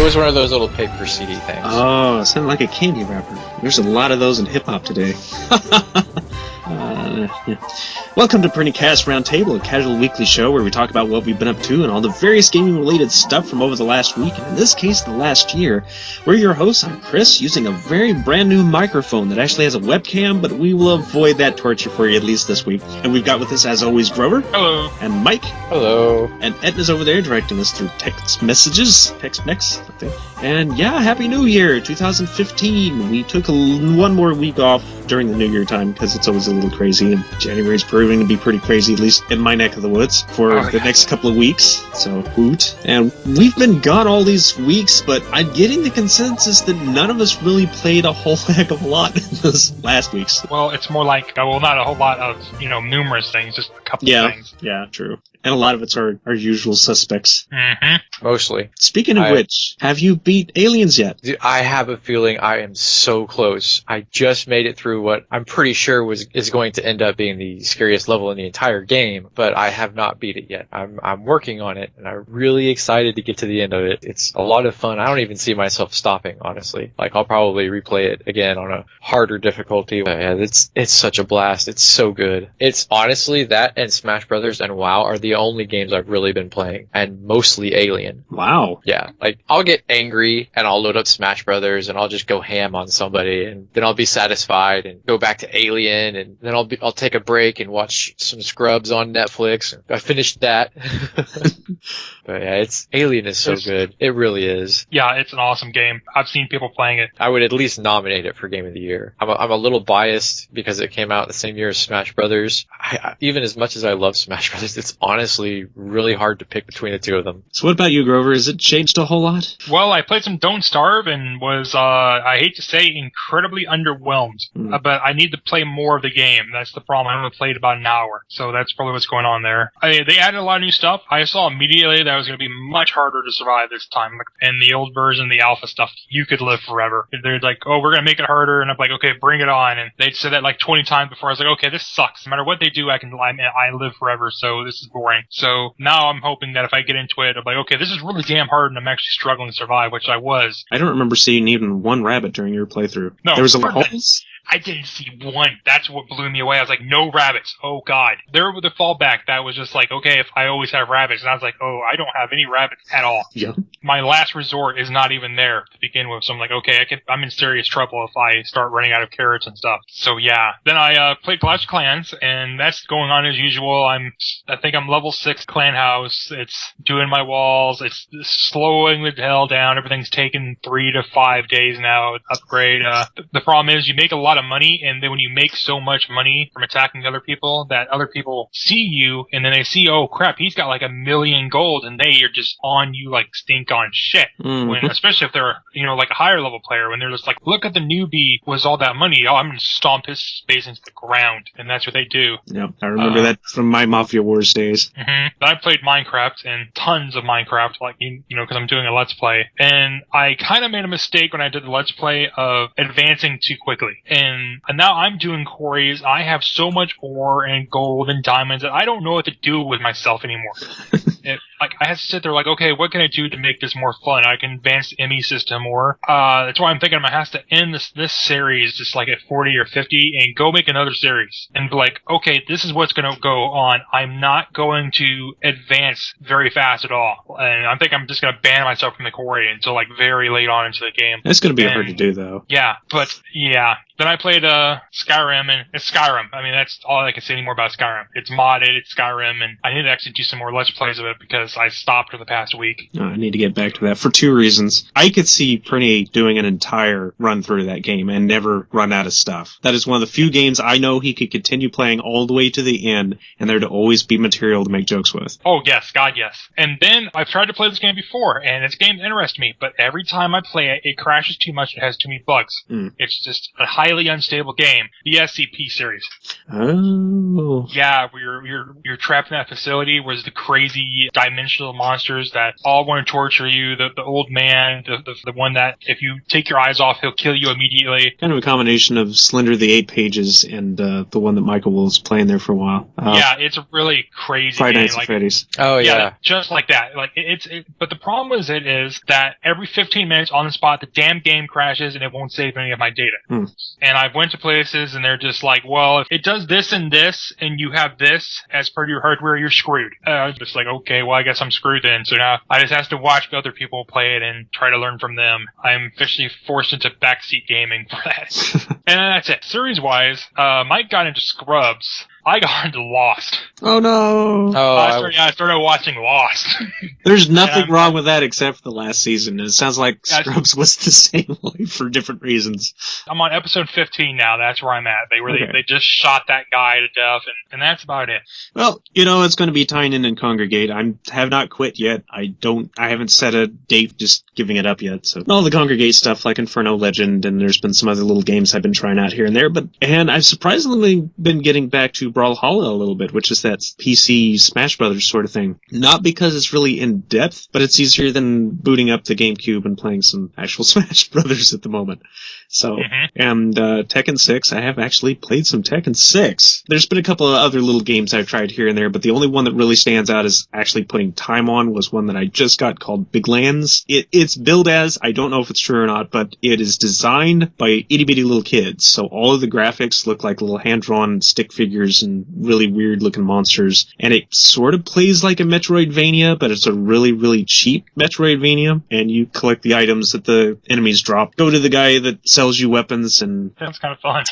was one of those little paper CD things. Oh, it sounded like a candy wrapper. There's a lot of those in hip-hop today. Yeah. Welcome to PrinnyCast Roundtable, a casual weekly show where we talk about what we've been up to and all the various gaming-related stuff from over the last week, and in this case, the last year. We're your hosts. I'm Chris, using a very brand-new microphone that actually has a webcam, but we will avoid that torture for you at least this week. And we've got with us, as always, Grover. Hello. And Mike. Hello. And Edna's over there directing us through text messages. Text-mex, I think. And yeah, Happy New Year, 2015. We took one more week off during the New Year time because it's always a little crazy, and January's proving to be pretty crazy, at least in my neck of the woods, for the next couple of weeks. So, hoot. And we've been gone all these weeks, but I'm getting the consensus that none of us really played a whole heck of a lot in this last week's. Well, it's more like, well, not a whole lot of, numerous things, just a couple of things. Yeah, true. And a lot of it's our usual suspects. Mm-hmm. Mostly. Speaking of which, have you beat Aliens yet? Dude, I have a feeling I am so close. I just made it through what I'm pretty sure is going to end up being the scariest level in the entire game, but I have not beat it yet. I'm working on it, and I'm really excited to get to the end of it. It's a lot of fun. I don't even see myself stopping, honestly. Like, I'll probably replay it again on a harder difficulty. But yeah, it's such a blast. It's so good. It's honestly that and Smash Brothers and WoW are the only games I've really been playing, and mostly Alien. Wow. Yeah, like, I'll get angry and I'll load up Smash Brothers and I'll just go ham on somebody, and then I'll be satisfied and go back to Alien, and then I'll take a break and watch some Scrubs on Netflix. I finished that. But yeah, Alien is so good. It really is. Yeah, it's an awesome game. I've seen people playing it. I would at least nominate it for Game of the Year. I'm a little biased because it came out the same year as Smash Brothers. Even as much as I love Smash Brothers, it's honestly really hard to pick between the two of them. So what about you, Grover? Has it changed a whole lot? Well, I played some Don't Starve and was, I hate to say, incredibly underwhelmed. But I need to play more of the game. That's the problem. I only played about an hour. So that's probably what's going on there. They added a lot of new stuff. I saw immediately that it was going to be much harder to survive this time. Like, in the old version, the alpha stuff, you could live forever. They're like, oh, we're going to make it harder. And I'm like, okay, bring it on. And they'd said that like 20 times before. I was like, okay, this sucks. No matter what they do, I live forever. So this is boring. So now I'm hoping that if I get into it, I'm like, okay, this is really damn hard and I'm actually struggling to survive, which I was. I don't remember seeing even one rabbit during your playthrough. No. There was a lot of holes? I didn't see one. That's what blew me away. I was like, no rabbits. Oh, God. There was the fallback that was just like, okay, if I always have rabbits. And I was like, oh, I don't have any rabbits at all. Yeah. My last resort is not even there to begin with. So I'm like, okay, I'm in serious trouble if I start running out of carrots and stuff. So, yeah. Then I played Clash of Clans, and that's going on as usual. I think I'm level 6 clan house. It's doing my walls. It's slowing the hell down. Everything's taken 3 to 5 days now to upgrade. The problem is you make a lot of money, and then when you make so much money from attacking other people that other people see you, and then they see, oh crap, he's got like 1 million gold, and they are just on you like stink on shit. When, especially if they're, like a higher level player, when they're just like, look at the newbie with all that money, oh, I'm gonna stomp his space into the ground, and that's what they do. Yep, I remember that from my Mafia Wars days. Then I played Minecraft, and tons of Minecraft, like, because I'm doing a Let's Play, and I kind of made a mistake when I did the Let's Play of advancing too quickly, and now I'm doing quarries. I have so much ore and gold and diamonds that I don't know what to do with myself anymore. I have to sit there like, okay, what can I do to make this more fun? I can advance the ME system, or that's why I'm thinking I'm gonna have to end this series just like at 40 or 50 and go make another series and be like, okay, this is what's gonna go on. I'm not going to advance very fast at all, and I think I'm just gonna ban myself from the quarry until like very late on into the game. It's gonna be hard to do though. Yeah, but yeah. Then I played Skyrim, and it's Skyrim. I mean, that's all I can say anymore about Skyrim. It's modded, it's Skyrim, and I need to actually do some more Let's Plays of it because I stopped for the past week. I need to get back to that for 2 reasons. I could see Prinny doing an entire run through that game and never run out of stuff. That is one of the few games I know he could continue playing all the way to the end, and there'd always be material to make jokes with. Oh, yes, God, yes. And then I've tried to play this game before, and this game interests me, but every time I play it, it crashes too much, it has too many bugs. It's just a highly unstable game. The SCP series. Oh. Yeah, where you're trapped in that facility where the crazy multi-dimensional monsters that all want to torture you. The old man, the one that if you take your eyes off, he'll kill you immediately. Kind of a combination of Slender the 8 Pages and the one that Michael was playing there for a while. Yeah, it's a really crazy Friday game. Nights at Freddy's. Oh, yeah. Just like that. Like but the problem is that every 15 minutes on the spot, the damn game crashes and it won't save any of my data. And I went to places and they're just like, well, if it does this and you have this as per your hardware, you're screwed. I was just like, okay, well, I guess I'm screwed then. So now I just have to watch other people play it and try to learn from them. I'm officially forced into backseat gaming for that. And that's it. Series-wise, Mike got into Scrubs. I got into Lost. Oh, no. I started watching Lost. There's nothing wrong with that except for the last season. It sounds like Scrubs was the same way for different reasons. I'm on episode 15 now. That's where I'm at. They just shot that guy to death, and that's about it. Well, it's going to be Tyne In and Congregate. I have not quit yet. I haven't set a date, just giving it up yet. So all the Congregate stuff like Inferno Legend, and there's been some other little games I've been trying out here and there. And I've surprisingly been getting back to Brawlhalla a little bit, which is that PC Smash Brothers sort of thing. Not because it's really in depth, but it's easier than booting up the GameCube and playing some actual Smash Brothers at the moment. So, and Tekken 6, I have actually played some Tekken 6. There's been a couple of other little games I've tried here and there, but the only one that really stands out as actually putting time on was one that I just got called Big Lands. It's billed as, I don't know if it's true or not, but it is designed by itty bitty little kids. So all of the graphics look like little hand-drawn stick figures and really weird looking monsters. And it sort of plays like a Metroidvania, but it's a really, really cheap Metroidvania. And you collect the items that the enemies drop. Go to the guy that sells you weapons, and that's kind of fun.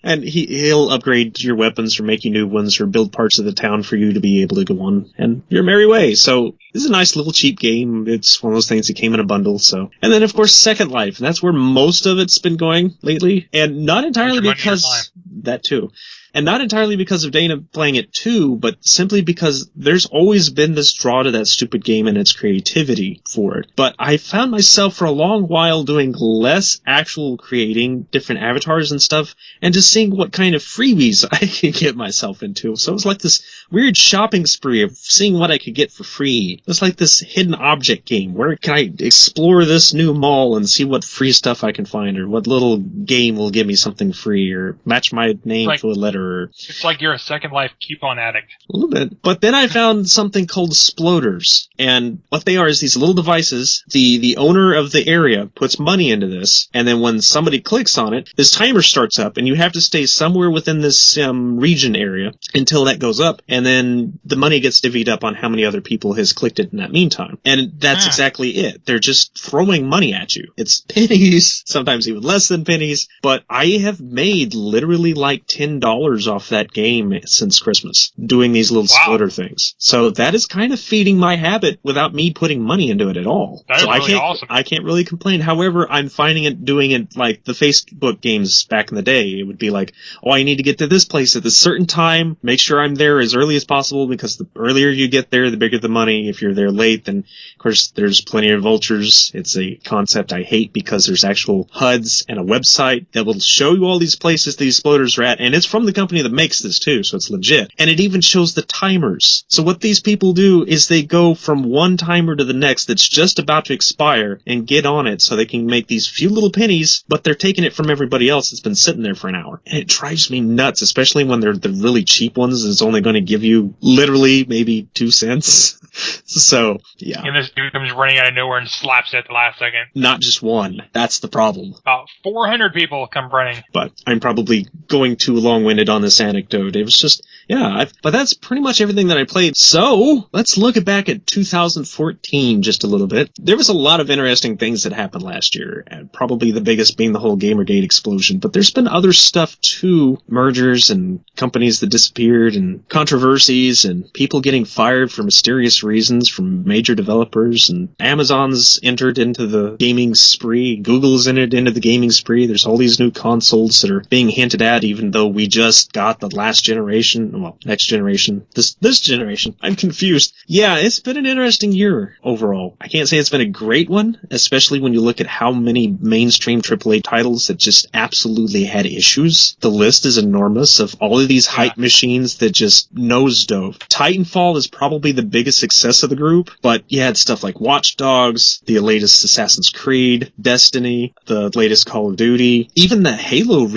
And he'll upgrade your weapons or make you new ones or build parts of the town for you to be able to go on and your merry way. So this is a nice little cheap game. It's one of those things that came in a bundle. So, and then of course Second Life, and that's where most of it's been going lately, and not entirely because that too. And not entirely because of Dana playing it too, but simply because there's always been this draw to that stupid game and its creativity for it. But I found myself for a long while doing less actual creating different avatars and stuff, and just seeing what kind of freebies I could get myself into. So it was like this weird shopping spree of seeing what I could get for free. It's like this hidden object game. Where can I explore this new mall and see what free stuff I can find, or what little game will give me something free, or match my name to a letter. It's like you're a Second Life coupon addict. A little bit. But then I found something called Sploders. And what they are is these little devices. The owner of the area puts money into this, and then when somebody clicks on it, this timer starts up, and you have to stay somewhere within this region area until that goes up, and then the money gets divvied up on how many other people has clicked it in that meantime. And that's exactly it. They're just throwing money at you. It's pennies, sometimes even less than pennies, but I have made literally like $10 off that game since Christmas, doing these little Sploder things. So that is kind of feeding my habit without me putting money into it at all. That is really awesome. I can't really complain. However, I'm finding it doing it like the Facebook games back in the day. It would be like, oh, I need to get to this place at this certain time. Make sure I'm there as early as possible, because the earlier you get there, the bigger the money. If you're there late, then of course there's plenty of vultures. It's a concept I hate, because there's actual HUDs and a website that will show you all these places these Sploders are at, and it's from the company that makes this too, so it's legit. And it even shows the timers. So what these people do is they go from one timer to the next that's just about to expire and get on it so they can make these few little pennies, but they're taking it from everybody else that's been sitting there for an hour. And it drives me nuts, especially when they're the really cheap ones that's only going to give you literally maybe 2 cents. So, yeah. And this dude comes running out of nowhere and slaps it at the last second. Not just one. That's the problem. About 400 people come running. But I'm probably going too long-winded on this anecdote. It was just, but that's pretty much everything that I played. So, let's look back at 2014 just a little bit. There was a lot of interesting things that happened last year, and probably the biggest being the whole Gamergate explosion. But there's been other stuff too, mergers and companies that disappeared and controversies and people getting fired for mysterious reasons from major developers, and Amazon's entered into the gaming spree. Google's entered into the gaming spree. There's all these new consoles that are being hinted at, even though we just got the last generation. Well, next generation. This generation. I'm confused. Yeah, it's been an interesting year overall. I can't say it's been a great one, especially when you look at how many mainstream AAA titles that just absolutely had issues. The list is enormous of all of these hype machines that just nosedove. Titanfall is probably the biggest success of the group. But you had stuff like Watch Dogs, the latest Assassin's Creed, Destiny, the latest Call of Duty, even the Halo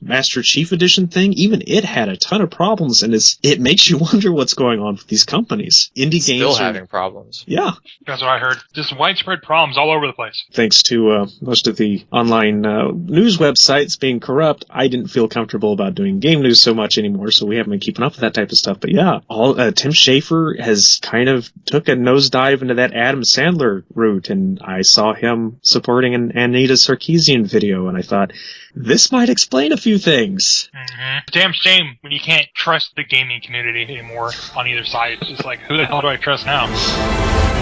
Master Chief Edition thing, even it had a ton of problems, and it makes you wonder what's going on with these companies. Indie games still having problems. Yeah. That's what I heard. Just widespread problems all over the place. Thanks to most of the online news websites being corrupt, I didn't feel comfortable about doing game news so much anymore, so we haven't been keeping up with that type of stuff. But yeah, Tim Schafer has kind of took a nosedive into that Adam Sandler route, and I saw him supporting an Anita Sarkeesian video, and I thought, this might explain a few things. Mm-hmm. Damn shame when you can't trust the gaming community anymore on either side. It's just like, who the hell do I trust now?